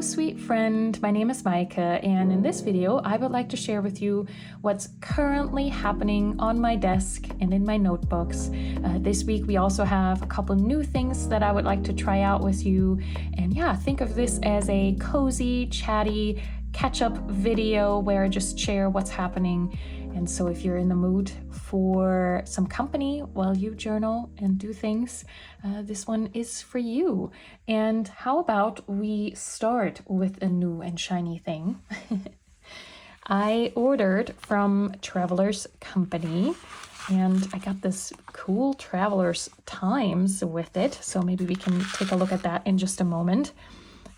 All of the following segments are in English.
sweet friend. My name is Maike, and in this video, I would like to share with you what's currently happening on my desk and in my notebooks. This week, we also have a couple new things that I would like to try out with you. And yeah, think of this as a cozy, chatty, catch-up video where I just share what's happening. And so if you're in the mood for some company while you journal and do things, this one is for you. And how about we start with a new and shiny thing? I ordered from Traveler's Company, and I got this cool Traveler's Times with it. So maybe we can take a look at that in just a moment.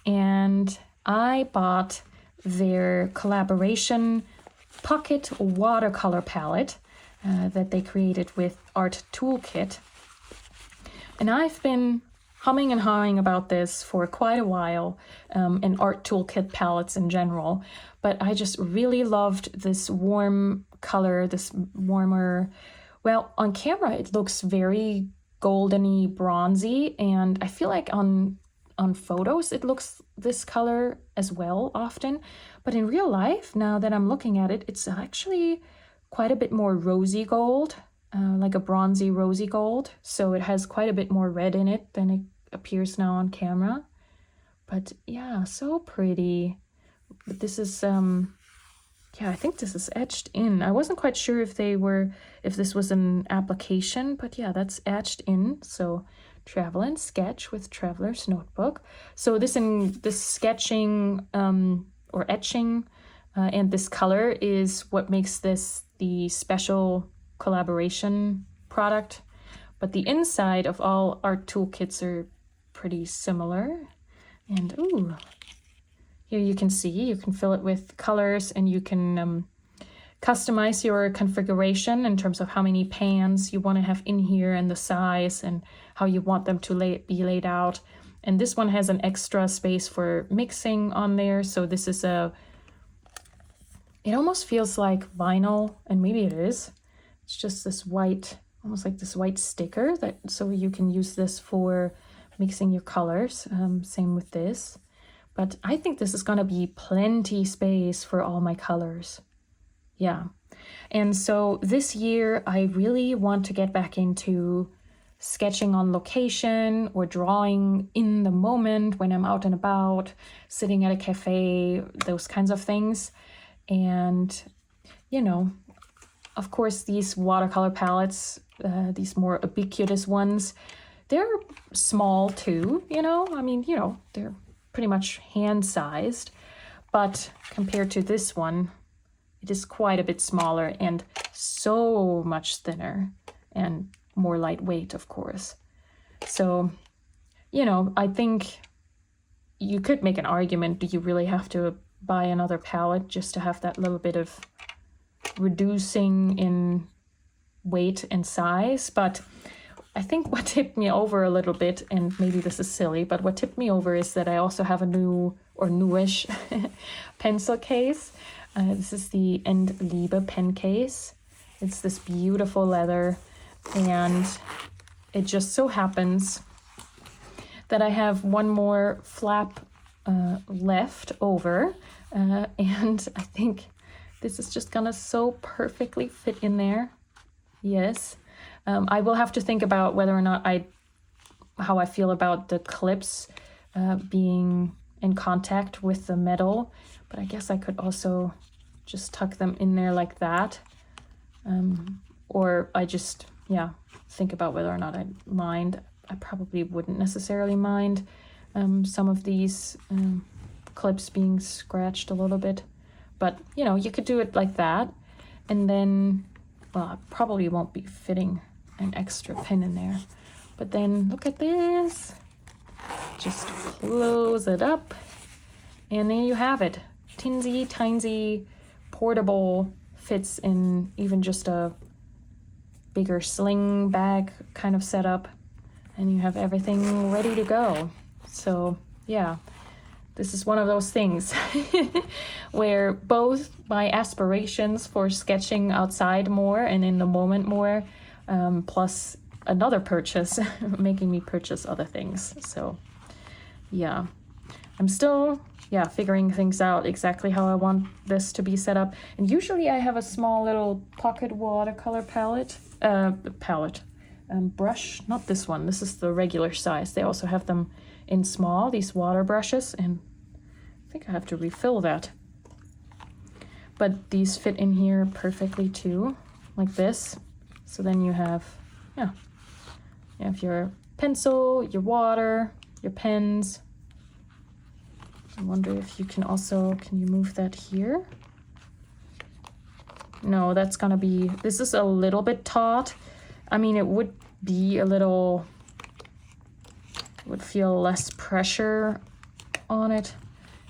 And I bought their collaboration pocket watercolor palette that they created with Art Toolkit. And I've been humming and hawing about this for quite a while, and Art Toolkit palettes in general. But I just really loved this warm color, this warmer, well, on camera it looks very goldeny, bronzy, and I feel like on photos it looks this color as well often. But in real life, now that I'm looking at it, it's actually quite a bit more rosy gold, like a bronzy rosy gold. So it has quite a bit more red in it than it appears now on camera. But yeah, so pretty. But this is, yeah, I think this is etched in. I wasn't quite sure if this was an application, but yeah, that's etched in. So travel and sketch with Traveler's Notebook. So this sketching, or etching and this color is what makes this the special collaboration product. But the inside of all art toolkits are pretty similar. And ooh, here you can see, you can fill it with colors, and you can customize your configuration in terms of how many pans you want to have in here and the size and how you want them to be laid out. And this one has an extra space for mixing on there. So this is it almost feels like vinyl, and maybe it is. It's just this white, almost like this white sticker so you can use this for mixing your colors. Same with this. But I think this is gonna be plenty space for all my colors. Yeah. And so this year, I really want to get back into sketching on location or drawing in the moment when I'm out and about, sitting at a cafe, those kinds of things. And, you know, of course, these watercolor palettes, these more ubiquitous ones, they're small too, I mean, they're pretty much hand-sized, but compared to this one, it is quite a bit smaller and so much thinner and more lightweight, of course. So, I think you could make an argument, do you really have to buy another palette just to have that little bit of reducing in weight and size? But I think what tipped me over a little bit, and maybe this is silly, but what tipped me over is that I also have a new or newish pencil case. This is the End Liebe pen case. It's this beautiful leather, and it just so happens that I have one more flap left over, and I think this is just gonna so perfectly fit in there. Yes. I will have to think about whether or not how I feel about the clips being in contact with the metal, but I guess I could also just tuck them in there like that. Or I just, think about whether or not I mind. I probably wouldn't necessarily mind some of these clips being scratched a little bit. But, you could do it like that. And then, well, I probably won't be fitting an extra pin in there. But then look at this. Just close it up. And there you have it. Tinsy, tiny, portable, fits in even just a bigger sling bag kind of setup, and you have everything ready to go. So yeah, this is one of those things where both my aspirations for sketching outside more and in the moment more, plus another purchase making me purchase other things. So yeah, I'm still, yeah, figuring things out exactly how I want this to be set up. And usually I have a small little pocket watercolor brush, not this one. This is the regular size. They also have them in small, these water brushes, and I think I have to refill that. But these fit in here perfectly too, like this. So then you have, yeah, you have your pencil, your water, your pens. I wonder if you can also, can you move that here? No, that's gonna be, this is a little bit taut. I mean, it would be a little, would feel less pressure on it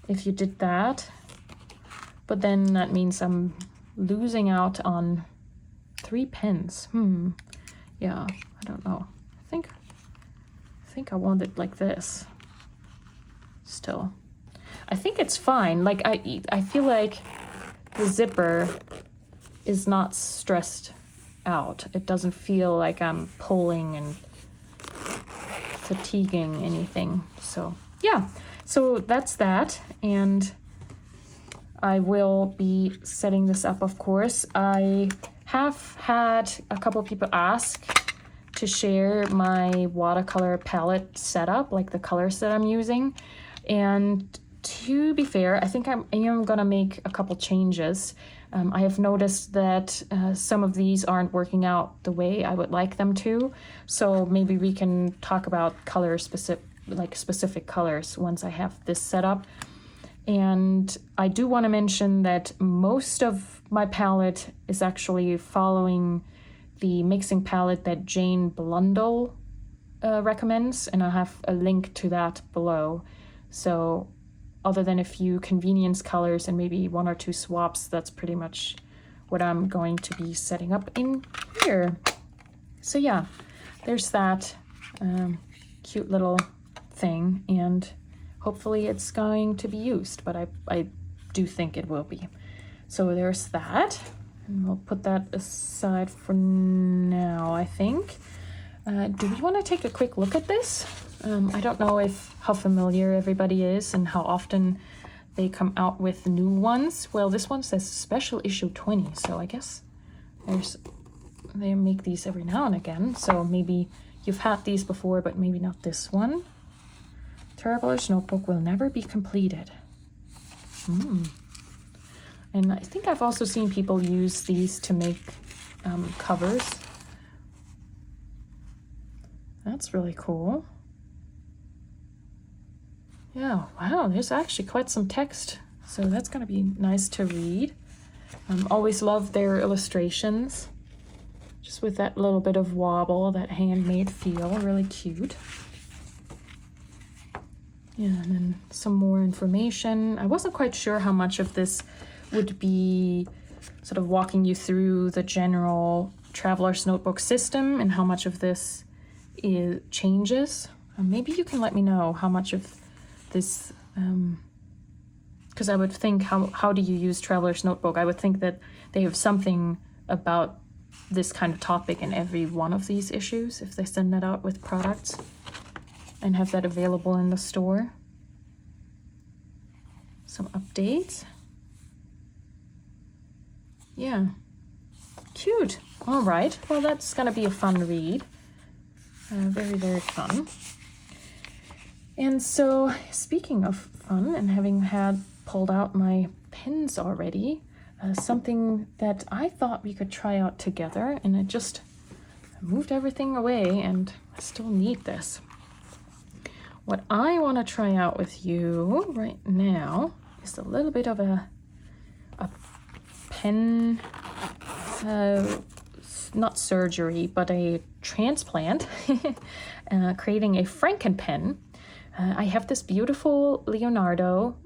if you did that. But then that means I'm losing out on 3 pens. Yeah, I don't know. I think I want it like this. Still, I think it's fine. Like I feel like the zipper is not stressed out. It doesn't feel like I'm pulling and fatiguing anything. So yeah, so that's that. And I will be setting this up, of course. I have had a couple of people ask to share my watercolor palette setup, like the colors that I'm using. And to be fair, I think I am gonna make a couple changes. I have noticed that some of these aren't working out the way I would like them to. So maybe we can talk about specific colors once I have this set up. And I do want to mention that most of my palette is actually following the mixing palette that Jane Blundell recommends, and I have a link to that below. So other than a few convenience colors and maybe 1 or 2 swaps, that's pretty much what I'm going to be setting up in here. So yeah, there's that cute little thing, and hopefully it's going to be used, but I do think it will be. So there's that, and we'll put that aside for now, I think. Do we want to take a quick look at this? I don't know how familiar everybody is and how often they come out with new ones. Well, this one says special issue 20, so I guess they make these every now and again. So maybe you've had these before, but maybe not this one. Traveler's Notebook will never be completed. And I think I've also seen people use these to make covers. That's really cool. Yeah, wow, there's actually quite some text. So that's gonna be nice to read. Always love their illustrations. Just with that little bit of wobble, that handmade feel, really cute. Yeah, and then some more information. I wasn't quite sure how much of this would be sort of walking you through the general Traveler's Notebook system and how much of this changes. Maybe you can let me know how much of this, because I would think, how do you use Traveler's Notebook? I would think that they have something about this kind of topic in every one of these issues if they send that out with products and have that available in the store. Some updates. Yeah, cute. All right, well, that's gonna be a fun read. Very, very fun. And so, speaking of fun and having had pulled out my pens already, something that I thought we could try out together, and I moved everything away and I still need this. What I want to try out with you right now is a little bit of a pen, not surgery, but a transplant, creating a Frankenpen. I have this beautiful Leonardo.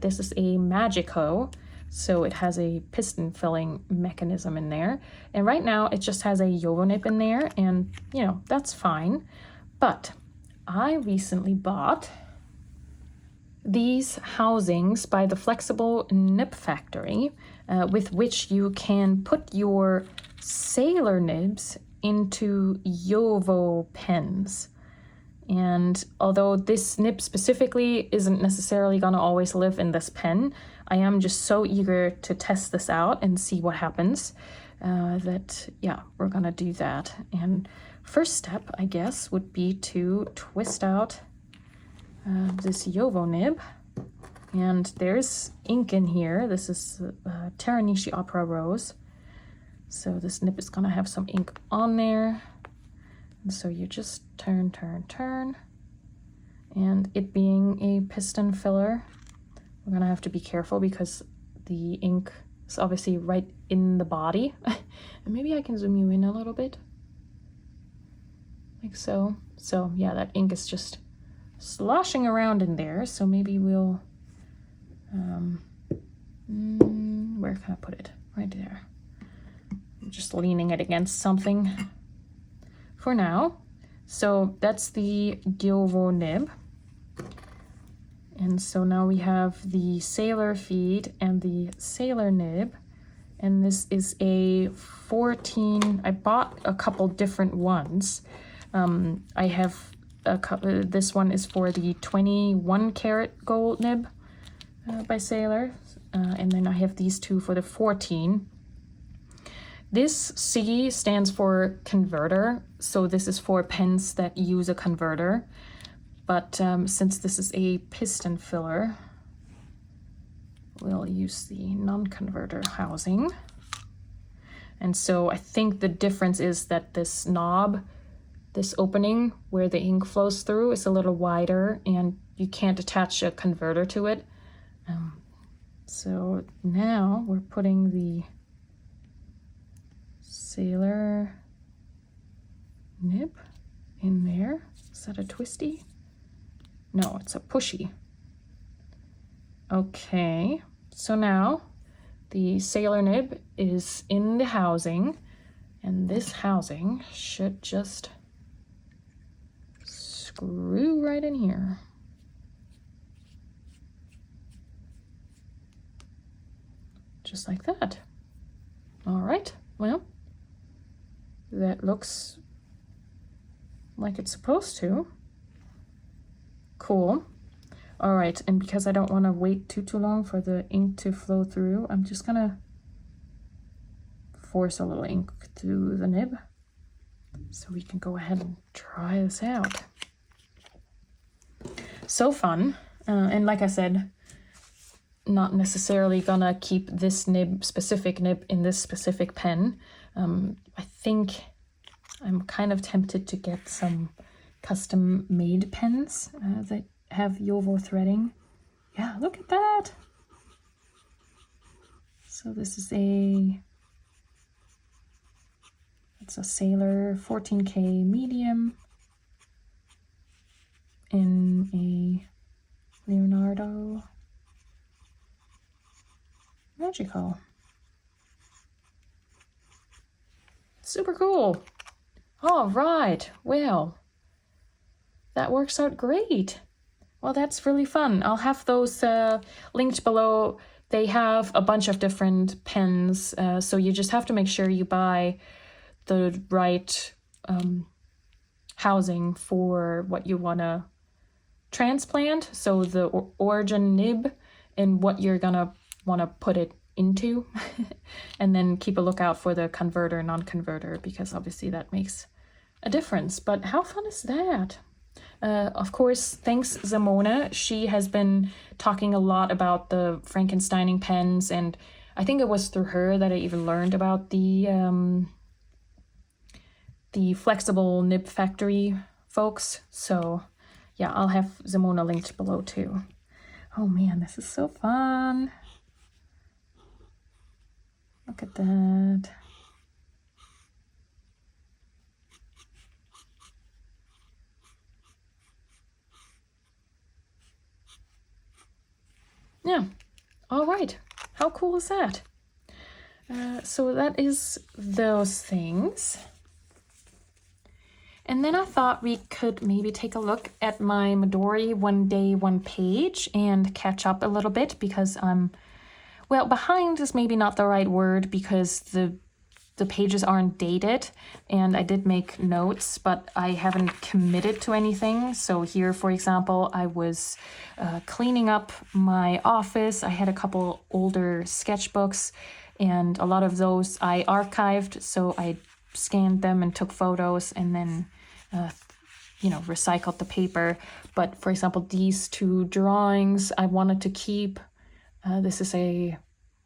This is a Magico, so it has a piston filling mechanism in there. And right now it just has a Yovo nib in there, and that's fine. But I recently bought these housings by the flexible Nib Factory, with which you can put your sailor nibs into Yovo pens. And although this nib specifically isn't necessarily gonna always live in this pen, I am just so eager to test this out and see what happens that, yeah, we're gonna do that. And first step, I guess, would be to twist out this Yovo nib. And there's ink in here. This is Teranishi Opera Rose. So this nib is gonna have some ink on there. And so you just turn, turn, turn. And it being a piston filler, we're gonna have to be careful because the ink is obviously right in the body. And maybe I can zoom you in a little bit. Like so. So yeah, that ink is just sloshing around in there. So maybe we'll, where can I put it? Right there. I'm just leaning it against something for now. So that's the Yovo nib. And so now we have the sailor feed and the sailor nib. And this is a 14, I bought a couple different ones. I have a couple, this one is for the 21 karat gold nib by Sailor. And then I have these two for the 14. This C stands for converter. So this is for pens that use a converter. But since this is a piston filler, we'll use the non-converter housing. And so I think the difference is that this knob, this opening where the ink flows through, is a little wider and you can't attach a converter to it. So now we're putting the sailor nib in there. Is that a twisty? No, it's a pushy. Okay, so now the sailor nib is in the housing, and this housing should just screw right in here. Just like that. All right, well, that looks like it's supposed to. Cool. All right, and because I don't want to wait too long for the ink to flow through, I'm just gonna force a little ink through the nib so we can go ahead and try this out. So fun. And like I said, not necessarily gonna keep this specific nib in this specific pen. I think I'm kind of tempted to get some custom made pens that have Yovo threading. Yeah, look at that. So this is it's a Sailor 14K medium in a Leonardo Magical. Super cool. All right, well, that works out great. Well, that's really fun. I'll have those linked below. They have a bunch of different pens, so you just have to make sure you buy the right housing for what you want to transplant. So the origin nib and what you're gonna want to put it into. And then keep a lookout for the converter, non-converter, because obviously that makes a difference. But how fun is that? Of course, thanks Simone. She has been talking a lot about the Frankensteining pens, and I think it was through her that I even learned about the flexible Nib Factory folks. So yeah, I'll have Simone linked below too. Oh man, this is so fun. Look at that. Yeah, all right. How cool is that? So that is those things. And then I thought we could maybe take a look at my Midori one day, one page and catch up a little bit because I'm, well, behind is maybe not the right word because the the pages aren't dated, and I did make notes, but I haven't committed to anything. So here, for example, I was cleaning up my office. I had a couple older sketchbooks, and a lot of those I archived. So I scanned them and took photos, and then recycled the paper. But for example, these two drawings I wanted to keep. This is a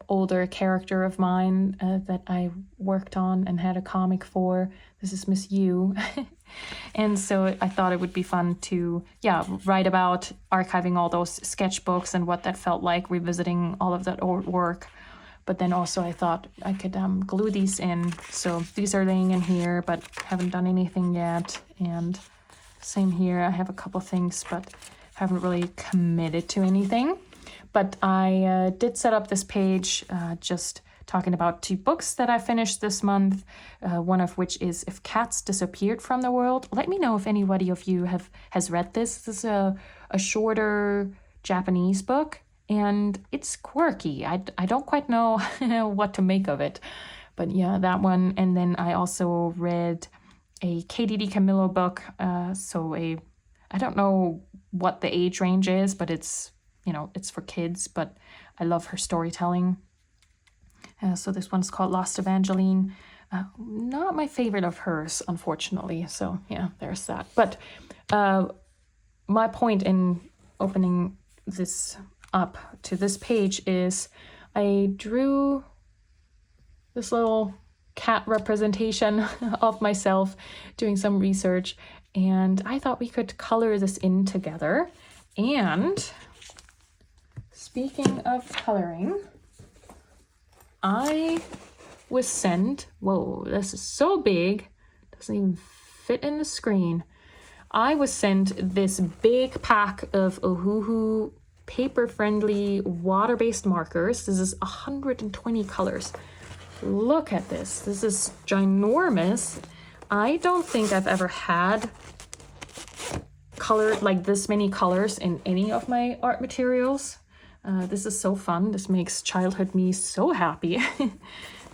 older character of mine that I worked on and had a comic for. This is Miss U. And so I thought it would be fun to, write about archiving all those sketchbooks and what that felt like, revisiting all of that old work. But then also I thought I could glue these in. So these are laying in here, but haven't done anything yet. And same here, I have a couple things, but haven't really committed to anything. But I did set up this page just talking about 2 books that I finished this month, one of which is If Cats Disappeared from the World. Let me know if anybody of you has read this. This is a shorter Japanese book, and it's quirky. I don't quite know what to make of it. But yeah, that one. And then I also read a KDD Camillo book. I don't know what the age range is, but it's for kids, but I love her storytelling. So this one's called Lost Evangeline. Not my favorite of hers, unfortunately. So yeah, there's that. But my point in opening this up to this page is I drew this little cat representation of myself doing some research, and I thought we could color this in together. And speaking of coloring, I was sent, whoa, this is so big, doesn't even fit in the screen. I was sent this big pack of Ohuhu paper-friendly water-based markers. This is 120 colors. Look at this. This is ginormous. I don't think I've ever had colored like this many colors in any of my art materials. This is so fun. This makes childhood me so happy. And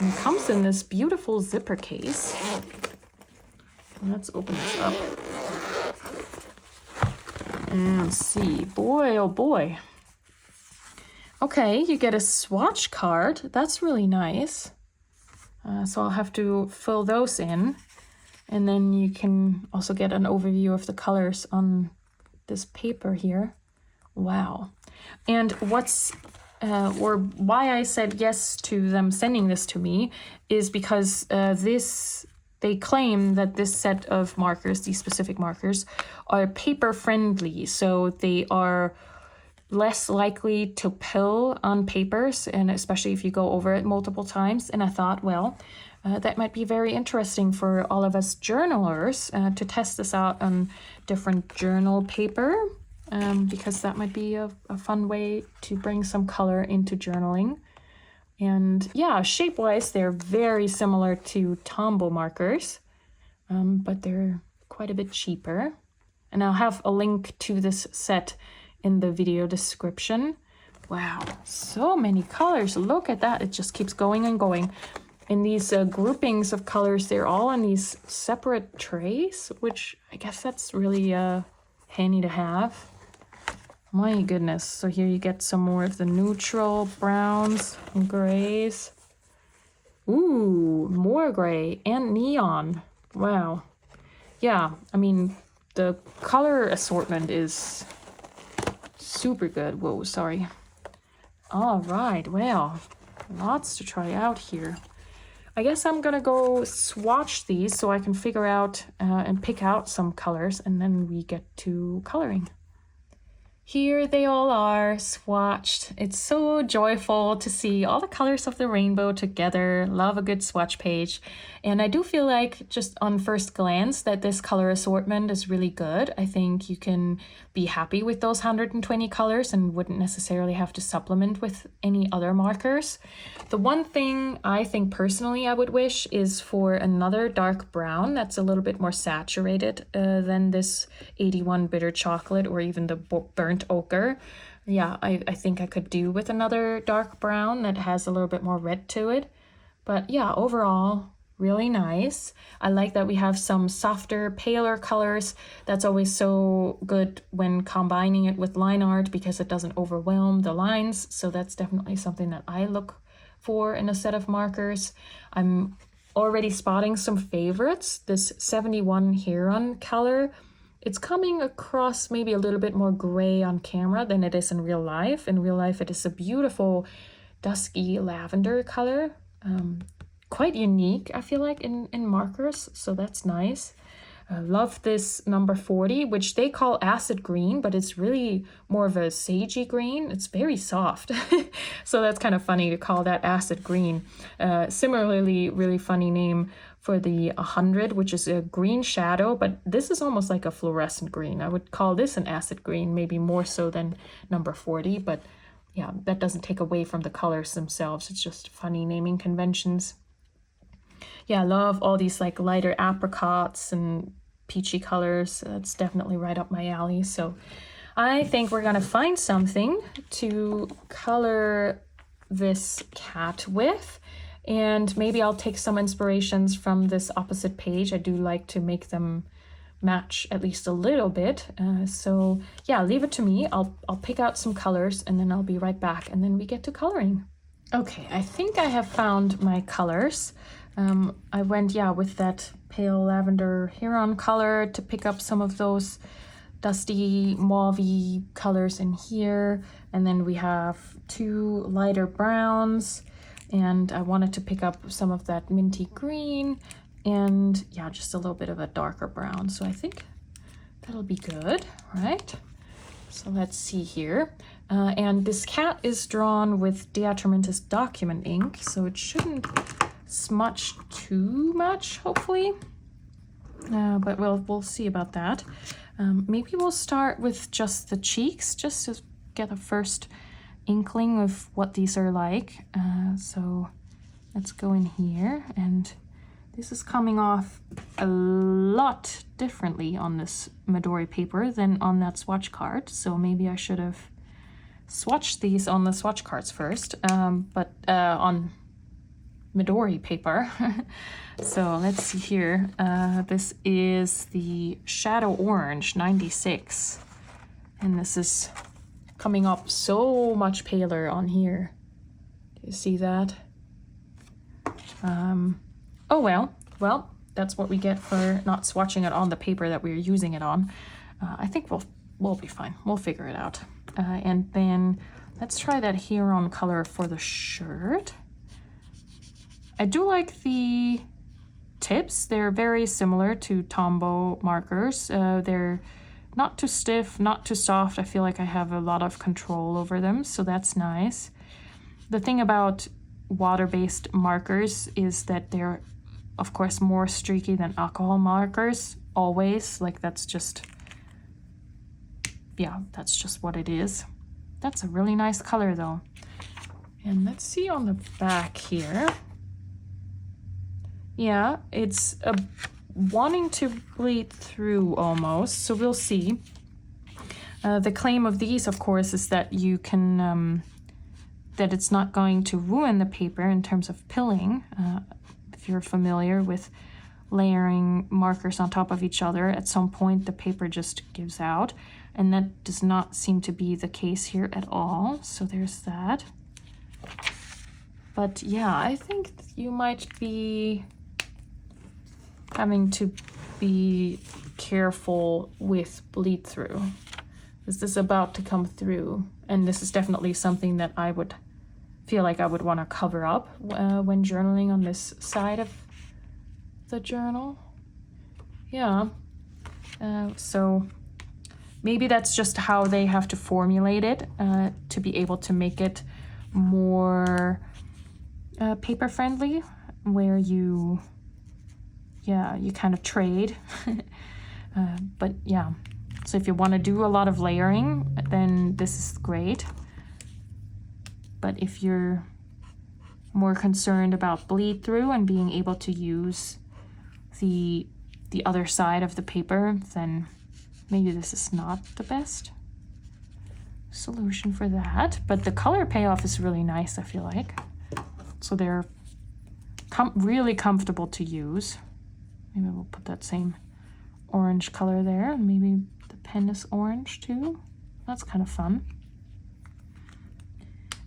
it comes in this beautiful zipper case. Let's open this up and see. Boy, oh boy. Okay, you get a swatch card. That's really nice. So I'll have to fill those in. And then you can also get an overview of the colors on this paper here. Wow. And why I said yes to them sending this to me is because they claim that this set of markers, these specific markers, are paper friendly. So they are less likely to pill on papers, and especially if you go over it multiple times. And I thought, well, that might be very interesting for all of us journalers to test this out on different journal paper. Because that might be a fun way to bring some color into journaling. And yeah, shape-wise, they're very similar to Tombow markers, but they're quite a bit cheaper. And I'll have a link to this set in the video description. Wow, so many colors. Look at that. It just keeps going and going. And these groupings of colors, they're all on these separate trays, which I guess that's really handy to have. My goodness. So here you get some more of the neutral browns and grays. Ooh, more gray and neon. Wow. Yeah, I mean, the color assortment is super good. Whoa, sorry. All right, well, lots to try out here. I guess I'm gonna go swatch these so I can figure out and pick out some colors, and then we get to coloring. Here they all are, swatched. It's so joyful to see all the colors of the rainbow together. Love a good swatch page. And I do feel like, just on first glance, that this color assortment is really good. I think you can be happy with those 120 colors and wouldn't necessarily have to supplement with any other markers. The one thing I think personally I would wish is for another dark brown that's a little bit more saturated than this 81 bitter chocolate or even the burnt ochre. Yeah, I think I could do with another dark brown that has a little bit more red to it. But yeah, overall, really nice. I like that we have some softer, paler colors. That's always so good when combining it with line art because it doesn't overwhelm the lines. So that's definitely something that I look for in a set of markers. I'm already spotting some favorites. This 71 Heron color, it's coming across maybe a little bit more gray on camera than it is in real life. In real life, it is a beautiful dusky lavender color. Quite unique, I feel like, in markers, so that's nice. I love this number 40, which they call acid green, but it's really more of a sagey green. It's very soft. So that's kind of funny to call that acid green. Similarly, really funny name for the 100, which is a green shadow, but this is almost like a fluorescent green. I would call this an acid green, maybe more so than number 40, but yeah, that doesn't take away from the colors themselves. It's just funny naming conventions. Yeah, I love all these like lighter apricots and peachy colors. That's definitely right up my alley. So I think we're gonna find something to color this cat with. And maybe I'll take some inspirations from this opposite page. I do like to make them match at least a little bit. So yeah, leave it to me. I'll pick out some colors and then I'll be right back and then we get to coloring. Okay, I think I have found my colors. I went, with that pale lavender Heron color to pick up some of those dusty mauve-y colors in here. And then we have 2 lighter browns. And I wanted to pick up some of that minty green and just a little bit of a darker brown. So I think that'll be good, right? So let's see here. And this cat is drawn with Diatramentus document ink, so it shouldn't smudge too much, hopefully. But we'll see about that. Maybe we'll start with just the cheeks, just to get a first inkling of what these are like. So let's go in here, and this is coming off a lot differently on this Midori paper than on that swatch card. So maybe I should have swatched these on the swatch cards first, but on Midori paper. So let's see here. This is the Shadow Orange 96, and this is coming up so much paler on here. Do you see that? Oh well, that's what we get for not swatching it on the paper that we're using it on. I think we'll be fine. We'll figure it out. And then let's try that Heron color for the shirt. I do like the tips. They're very similar to Tombow markers. They're not too stiff, not too soft. I feel like I have a lot of control over them, so that's nice. The thing about water-based markers is that they're, of course, more streaky than alcohol markers, always. Like, that's just what it is. That's a really nice color, though. And let's see on the back here. Yeah, it's wanting to bleed through almost, so we'll see. The claim of these, of course, is that you can, that it's not going to ruin the paper in terms of pilling. If you're familiar with layering markers on top of each other, at some point the paper just gives out, and that does not seem to be the case here at all. So there's that. But yeah, I think you might be having to be careful with bleed through. Is this about to come through? And this is definitely something that I would feel like I would want to cover up when journaling on this side of the journal. Yeah. So maybe that's just how they have to formulate it to be able to make it more paper friendly, where you kind of trade. But yeah, so if you want to do a lot of layering, then this is great. But if you're more concerned about bleed through and being able to use the other side of the paper, then maybe this is not the best solution for that. But the color payoff is really nice, I feel like. So they're really comfortable to use. Maybe we'll put that same orange color there. Maybe the pen is orange too. That's kind of fun.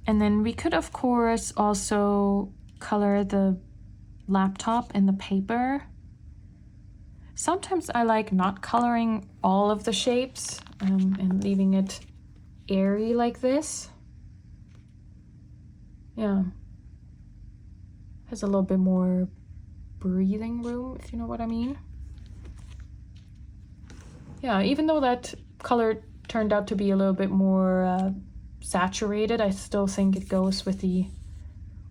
And then we could, of course, also color the laptop and the paper. Sometimes I like not coloring all of the shapes and leaving it airy like this. Yeah. Has a little bit more breathing room, if you know what I mean. Yeah, even though that color turned out to be a little bit more saturated, I still think it goes with the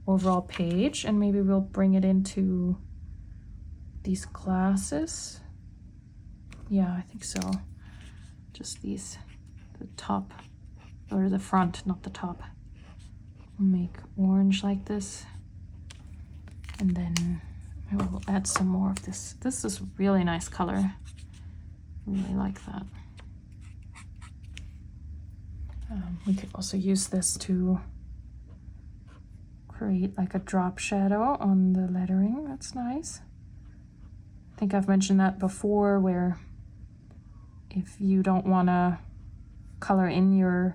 overall page. And maybe we'll bring it into these glasses. Yeah, I think so. Just these, the top, or the front, not the top. Make orange like this. And then we'll add some more of this. This is a really nice color. Really like that. We could also use this to create like a drop shadow on the lettering. That's nice. I think I've mentioned that before, where if you don't want to color in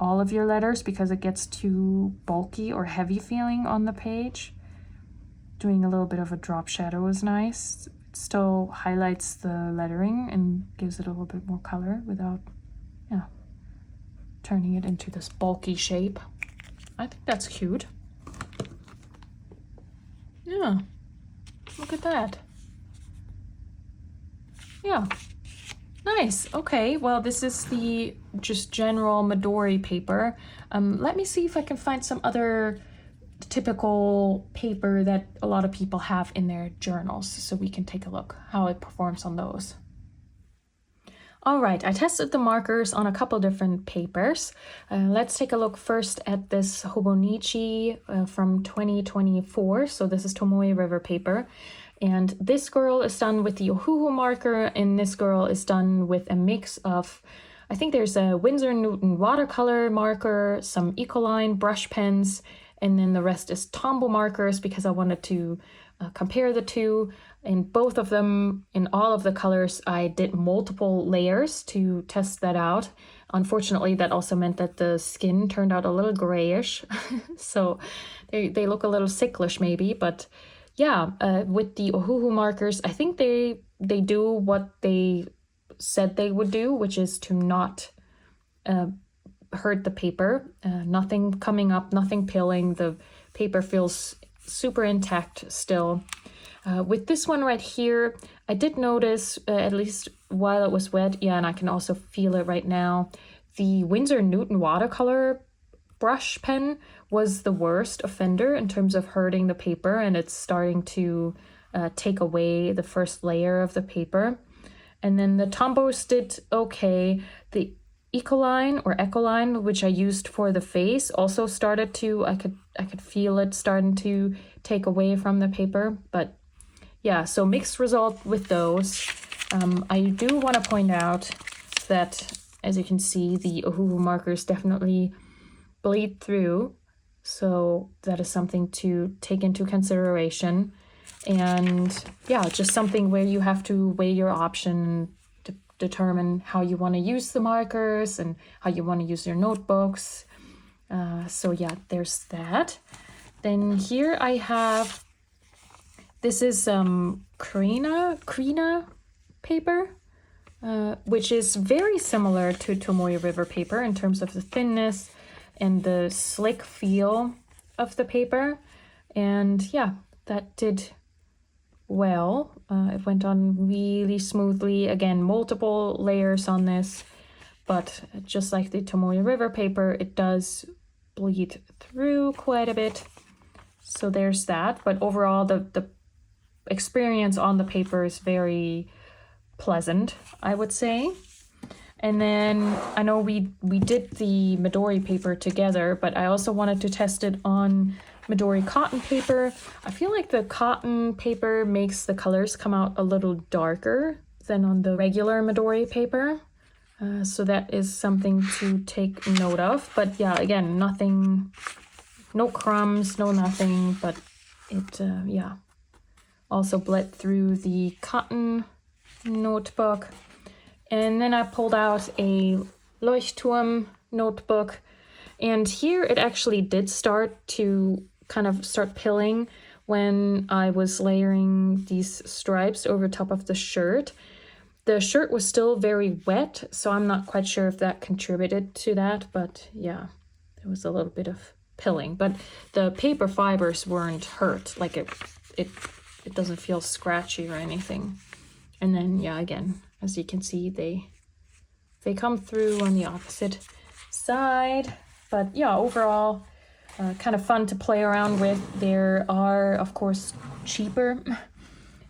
all of your letters because it gets too bulky or heavy feeling on the page, doing a little bit of a drop shadow is nice. It still highlights the lettering and gives it a little bit more color without, yeah, turning it into this bulky shape. I think that's cute. Yeah, look at that. Yeah, nice. Okay, well, this is the just general Midori paper. Let me see if I can find some other typical paper that a lot of people have in their journals, so we can take a look how it performs on those. All right, I tested the markers on a couple different papers. Let's take a look first at this Hobonichi from 2024. So this is Tomoe River paper. And this girl is done with the Ohuhu marker, and this girl is done with a mix of, I think there's a Winsor & Newton watercolor marker, some Ecoline brush pens, and then the rest is Tombow markers because I wanted to compare the two. In both of them, in all of the colors, I did multiple layers to test that out. Unfortunately, that also meant that the skin turned out a little grayish. So they look a little sicklish maybe, but yeah, with the Ohuhu markers, I think they do what they said they would do, which is to not hurt the paper. Nothing coming up, nothing peeling. The paper feels super intact still. With this one right here, I did notice, at least while it was wet, yeah, and I can also feel it right now, the Winsor & Newton watercolor brush pen was the worst offender in terms of hurting the paper, and it's starting to take away the first layer of the paper. And then the Tombows did okay. The Ecoline, which I used for the face, also started to, I could feel it starting to take away from the paper, but yeah, so mixed result with those. I do want to point out that, as you can see, the Ohuhu markers definitely bleed through. So that is something to take into consideration. And yeah, just something where you have to weigh your option to determine how you want to use the markers and how you want to use your notebooks. So yeah, there's that. Then here I have, this is Krina paper, which is very similar to Tomoe River paper in terms of the thinness and the slick feel of the paper. And yeah, that did well. It went on really smoothly. Again, multiple layers on this, but just like the Tomoe River paper, it does bleed through quite a bit. So there's that. But overall, the experience on the paper is very pleasant, I would say. And then I know we did the Midori paper together, but I also wanted to test it on Midori cotton paper. I feel like the cotton paper makes the colors come out a little darker than on the regular Midori paper. So that is something to take note of. But yeah, again, nothing, no crumbs, no nothing, but yeah, also bled through the cotton notebook. And then I pulled out a Leuchtturm notebook, and here it actually did start to kind of start pilling when I was layering these stripes over top of the shirt. The shirt was still very wet, so I'm not quite sure if that contributed to that, but yeah, there was a little bit of pilling. But the paper fibers weren't hurt, like it doesn't feel scratchy or anything. And then, yeah, again, as you can see, they come through on the opposite side. But yeah, overall, kind of fun to play around with. There are, of course, cheaper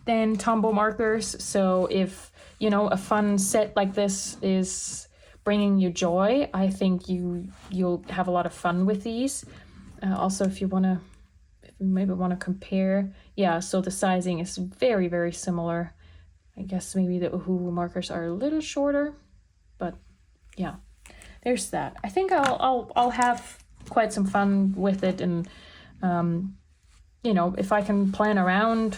than Tombow markers. So if, you know, a fun set like this is bringing you joy, I think you'll have a lot of fun with these. Also, if you maybe want to compare, yeah, so the sizing is very, very similar. I guess maybe the Ohuhu markers are a little shorter, but yeah, there's that. I think I'll have quite some fun with it, and you know, if I can plan around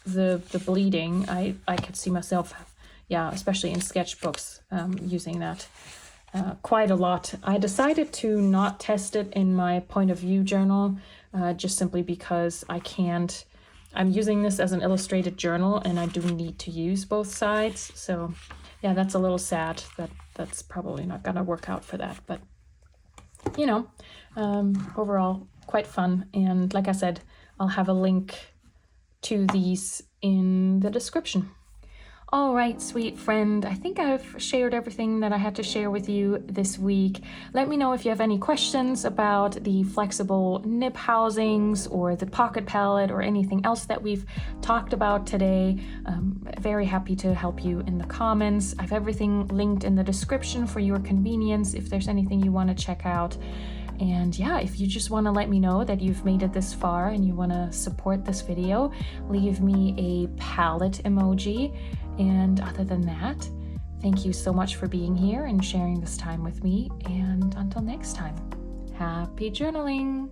the bleeding, I could see myself, yeah, especially in sketchbooks, using that quite a lot. I decided to not test it in my point of view journal, just simply because I can't. I'm using this as an illustrated journal, and I do need to use both sides. So yeah, that's a little sad that that's probably not gonna work out for that. But you know, overall quite fun. And like I said, I'll have a link to these in the description. All right, sweet friend, I think I've shared everything that I had to share with you this week. Let me know if you have any questions about the flexible nib housings or the pocket palette or anything else that we've talked about today. Very happy to help you in the comments. I have everything linked in the description for your convenience if there's anything you want to check out. And yeah, if you just want to let me know that you've made it this far and you want to support this video, leave me a palette emoji. And other than that, thank you so much for being here and sharing this time with me. And until next time, happy journaling!